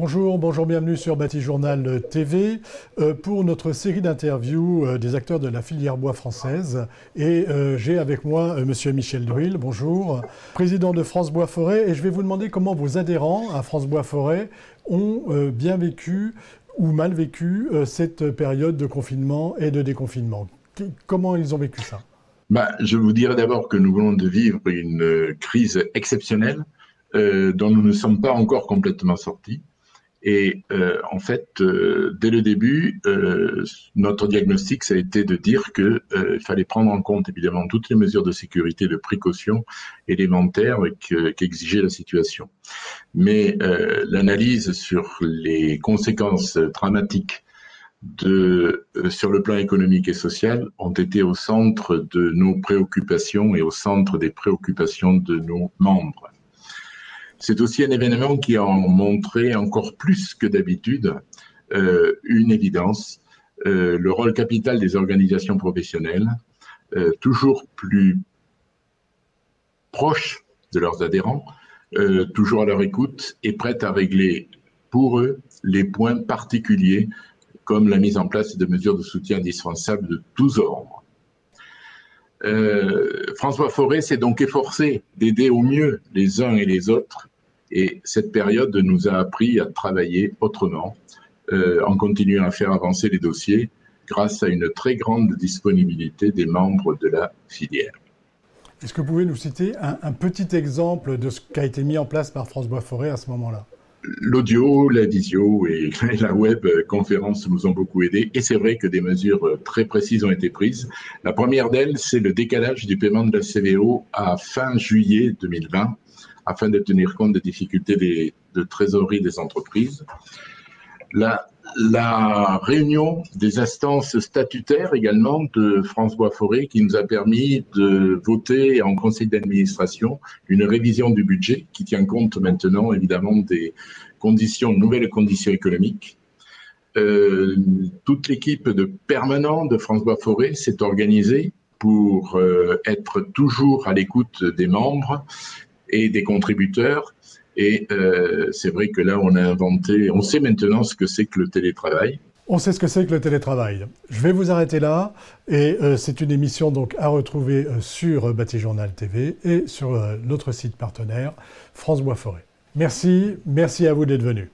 Bonjour, bienvenue sur Batijournal TV pour notre série d'interviews des acteurs de la filière bois française. Et j'ai avec moi Monsieur Michel Druil, bonjour, président de France Bois Forêt. Et je vais vous demander comment vos adhérents à France Bois Forêt ont bien vécu ou mal vécu cette période de confinement et de déconfinement. Comment ils ont vécu ça? Je vous dirais d'abord que nous venons de vivre une crise exceptionnelle dont nous ne sommes pas encore complètement sortis. Et en fait, dès le début, notre diagnostic, ça a été de dire qu'il fallait prendre en compte évidemment toutes les mesures de sécurité, de précaution élémentaires qu'exigeait la situation. Mais l'analyse sur les conséquences dramatiques sur le plan économique et social ont été au centre de nos préoccupations et au centre des préoccupations de nos membres. C'est aussi un événement qui a montré encore plus que d'habitude une évidence, le rôle capital des organisations professionnelles, toujours plus proches de leurs adhérents, toujours à leur écoute et prêtes à régler pour eux les points particuliers comme la mise en place de mesures de soutien indispensables de tous ordres. France Bois Forêt s'est donc efforcé d'aider au mieux les uns et les autres, et cette période nous a appris à travailler autrement, en continuant à faire avancer les dossiers grâce à une très grande disponibilité des membres de la filière. Est-ce que vous pouvez nous citer un petit exemple de ce qui a été mis en place par France Bois Forêt à ce moment-là? L'audio, la visio et la web conférence nous ont beaucoup aidés, et c'est vrai que des mesures très précises ont été prises. La première d'elles, c'est le décalage du paiement de la CVO à fin juillet 2020, afin de tenir compte des difficultés de trésorerie des entreprises. La réunion des instances statutaires également de France Bois Forêt qui nous a permis de voter en conseil d'administration une révision du budget qui tient compte maintenant évidemment des nouvelles conditions économiques. Toute l'équipe de permanents de France Bois Forêt s'est organisée pour être toujours à l'écoute des membres et des contributeurs. Et c'est vrai que là, on sait maintenant ce que c'est que le télétravail. On sait ce que c'est que le télétravail. Je vais vous arrêter là, et c'est une émission donc à retrouver sur Batijournal TV et sur notre site partenaire France Bois Forêt. Merci à vous d'être venus.